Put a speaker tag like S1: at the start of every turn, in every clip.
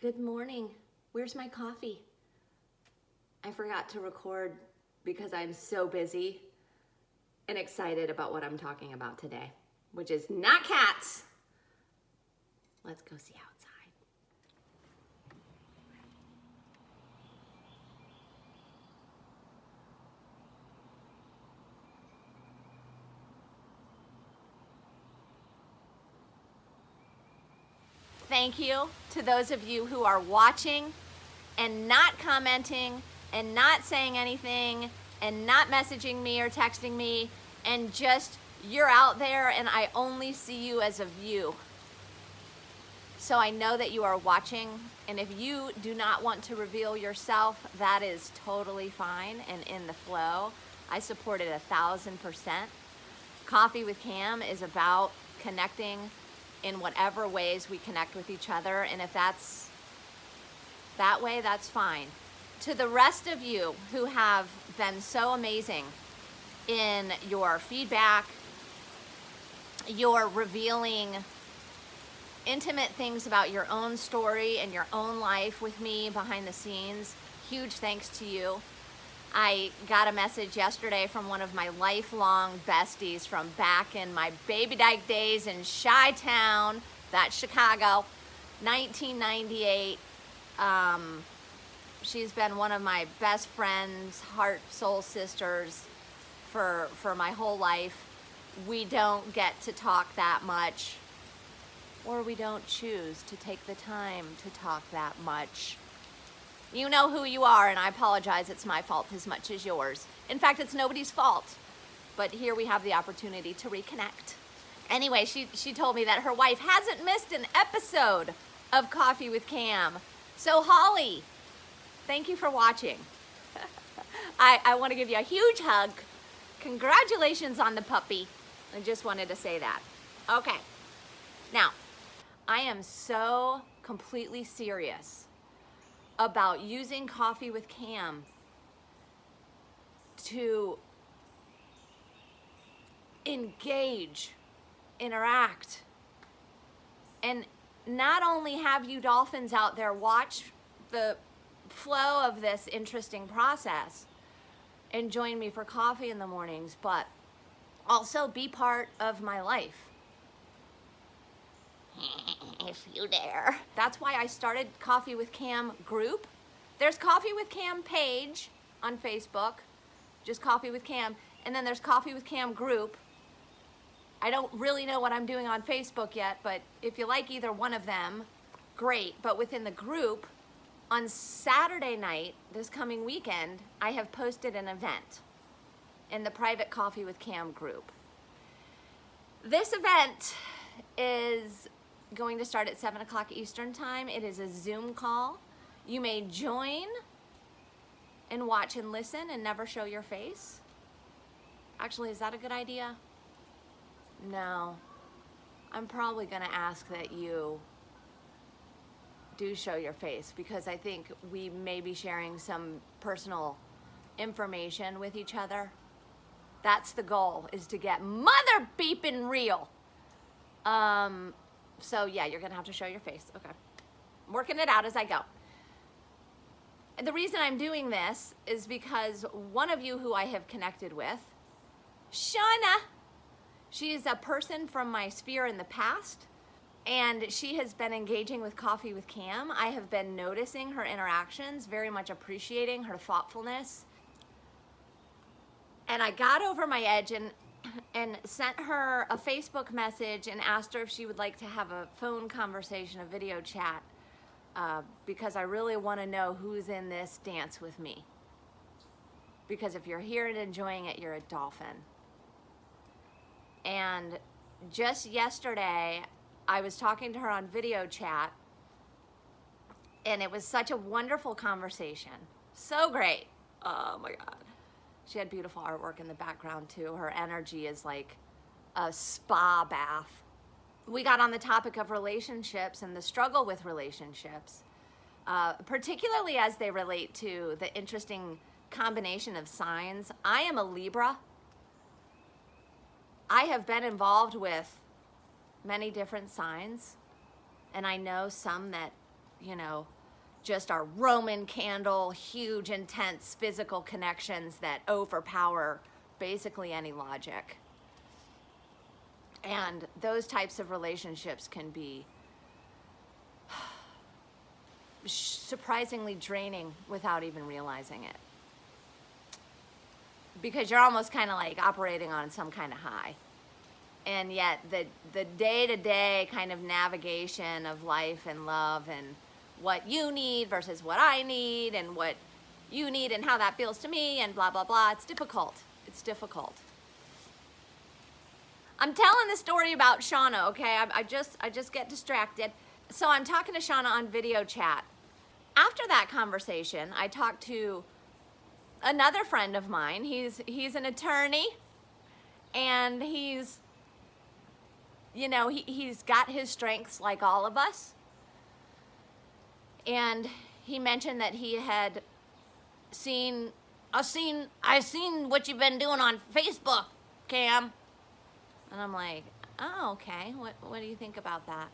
S1: Good morning. Where's my coffee? I forgot to record because I'm so busy and excited about what I'm talking about today, which is not cats. Let's go see outside. Thank you to those of you who are watching and not commenting and not saying anything and not messaging me or texting me, and just you're out there and I only see you as a view. So I know that you are watching, and if you do not want to reveal yourself, that is totally fine and in the flow. I support it 1,000%. Coffee with Kam is about connecting in whatever ways we connect with each other, and if that's that way, that's fine. To the rest of you who have been so amazing in your feedback, your revealing intimate things about your own story and your own life with me behind the scenes, huge thanks to you. I got a message yesterday from one of my lifelong besties from back in my baby dyke days in Chi-Town, that's Chicago, 1998. She's been one of my best friends, heart, soul sisters for my whole life. We don't get to talk that much, or we don't choose to take the time to talk that much. You know who you are, and I apologize, it's my fault as much as yours. In fact, it's nobody's fault, but here we have the opportunity to reconnect. Anyway, she told me that her wife hasn't missed an episode of Coffee with Kam. So Holly, thank you for watching. I want to give you a huge hug. Congratulations on the puppy. I just wanted to say that. Okay, now, I am so completely serious about using Coffee with Kam to engage, interact, and not only have you dolphins out there watch the flow of this interesting process and join me for coffee in the mornings, but also be part of my life. If you dare. That's why I started Coffee with Kam group. There's Coffee with Kam page on Facebook, just Coffee with Kam, and then there's Coffee with Kam group. I don't really know what I'm doing on Facebook yet, but if you like either one of them, great. But within the group, on Saturday night, this coming weekend, I have posted an event in the private Coffee with Kam group. This event is going to start at 7 o'clock Eastern time. It is a Zoom call. You may join and watch and listen and never show your face. Actually, is that a good idea? No. I'm probably gonna ask that you do show your face, because I think we may be sharing some personal information with each other. That's the goal, is to get mother beeping real. So yeah, you're gonna have to show your face. Okay. I'm working it out as I go. And the reason I'm doing this is because one of you who I have connected with, Shauna, she is a person from my sphere in the past, and she has been engaging with Coffee with Kam. I have been noticing her interactions, very much appreciating her thoughtfulness. And I got over my edge and sent her a Facebook message and asked her if she would like to have a phone conversation, a video chat, because I really want to know who's in this dance with me. Because if you're here and enjoying it, you're a dolphin. And just yesterday, I was talking to her on video chat, and it was such a wonderful conversation. So great. Oh my God. She had beautiful artwork in the background too. Her energy is like a spa bath. We got on the topic of relationships and the struggle with relationships, particularly as they relate to the interesting combination of signs. I am a Libra. I have been involved with many different signs, and I know some that you know, just our Roman candle, huge, intense physical connections that overpower basically any logic. And those types of relationships can be surprisingly draining without even realizing it. Because you're almost kind of like operating on some kind of high. And yet the day-to-day kind of navigation of life and love and what you need versus what I need and what you need and how that feels to me and blah, blah, blah. It's difficult. It's difficult. I'm telling the story about Shauna, okay? I just get distracted. So I'm talking to Shauna on video chat. After that conversation, I talked to another friend of mine. He's an attorney, and he's, you know, he's got his strengths like all of us. And he mentioned that he had I seen what you've been doing on Facebook, Kam. And I'm like, oh, okay. What do you think about that?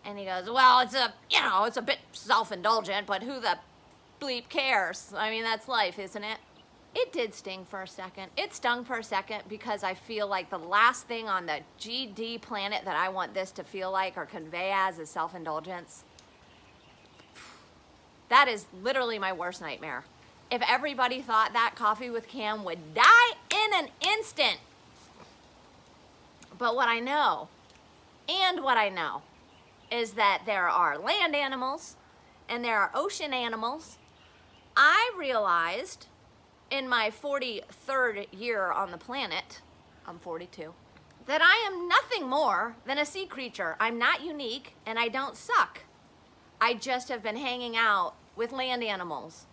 S1: And he goes, well, it's a bit self-indulgent, but who the bleep cares? I mean, that's life, isn't it? It did sting for a second. It stung for a second because I feel like the last thing on the GD planet that I want this to feel like or convey as is self-indulgence. That is literally my worst nightmare. If everybody thought that Coffee with Kam would die in an instant. But what I know is that there are land animals and there are ocean animals. I realized in my 43rd year on the planet, I'm 42, that I am nothing more than a sea creature. I'm not unique and I don't suck. I just have been hanging out with land animals.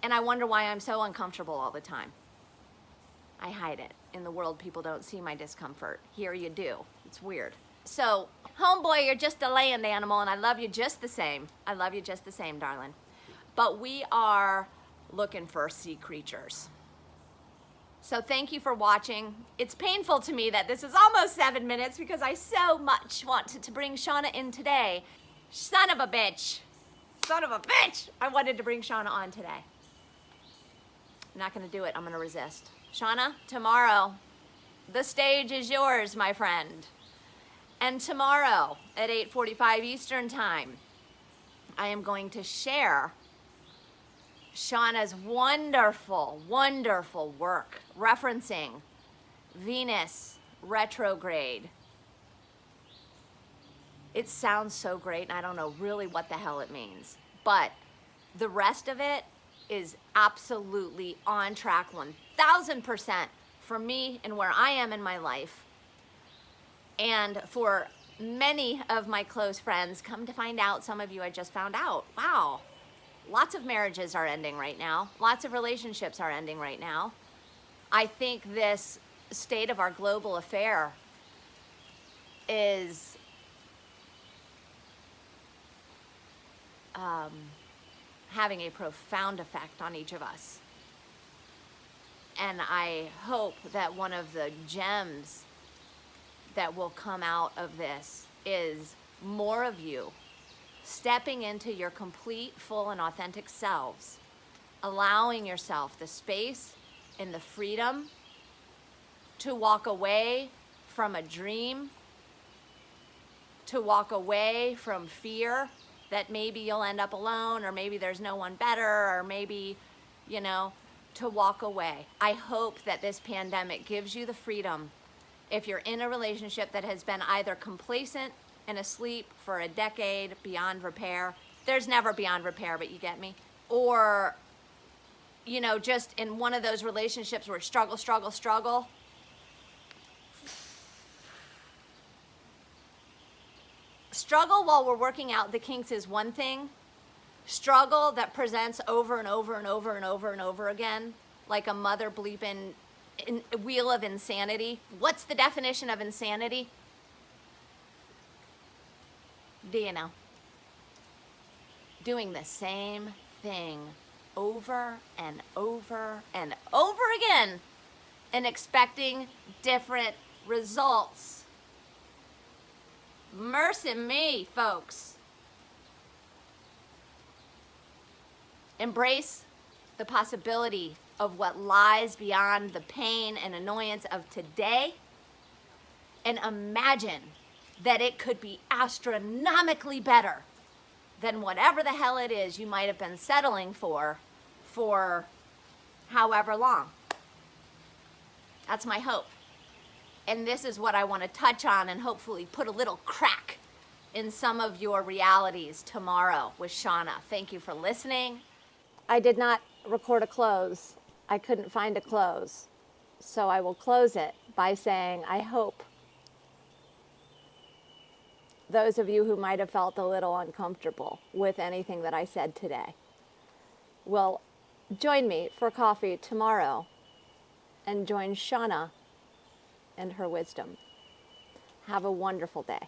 S1: And I wonder why I'm so uncomfortable all the time. I hide it. In the world, people don't see my discomfort. Here you do. It's weird. So, homeboy, you're just a land animal, and I love you just the same. I love you just the same, darling. But we are looking for sea creatures. So thank you for watching. It's painful to me that this is almost 7 minutes because I so much wanted to bring Shauna in today. Son of a bitch. Son of a bitch. I wanted to bring Shauna on today. I'm not going to do it. I'm going to resist. Shauna, tomorrow, the stage is yours, my friend. And tomorrow at 8:45 Eastern Time, I am going to share Shauna's wonderful, wonderful work referencing Venus retrograde. It sounds so great, and I don't know really what the hell it means. But the rest of it is absolutely on track 1,000% for me and where I am in my life. And for many of my close friends, come to find out, some of you I just found out, wow, lots of marriages are ending right now. Lots of relationships are ending right now. I think this state of our global affair is having a profound effect on each of us. And I hope that one of the gems that will come out of this is more of you stepping into your complete, full, and authentic selves, allowing yourself the space and the freedom to walk away from a dream, to walk away from fear that maybe you'll end up alone, or maybe there's no one better, or maybe, you know, to walk away. I hope that this pandemic gives you the freedom, if you're in a relationship that has been either complacent and asleep for a decade, beyond repair. There's never beyond repair, but you get me. Or, you know, just in one of those relationships where struggle. Struggle while we're working out the kinks is one thing. Struggle that presents over and over again, like a mother bleeping wheel of insanity. What's the definition of insanity? Do you know? Doing the same thing over and over again and expecting different results. Mercy me, folks. Embrace the possibility of what lies beyond the pain and annoyance of today, and imagine that it could be astronomically better than whatever the hell it is you might have been settling for however long. That's my hope. And this is what I want to touch on and hopefully put a little crack in some of your realities tomorrow with Shauna. Thank you for listening. I did not record a close. I couldn't find a close. So I will close it by saying I hope those of you who might have felt a little uncomfortable with anything that I said today will join me for coffee tomorrow and join Shauna and her wisdom. Have a wonderful day.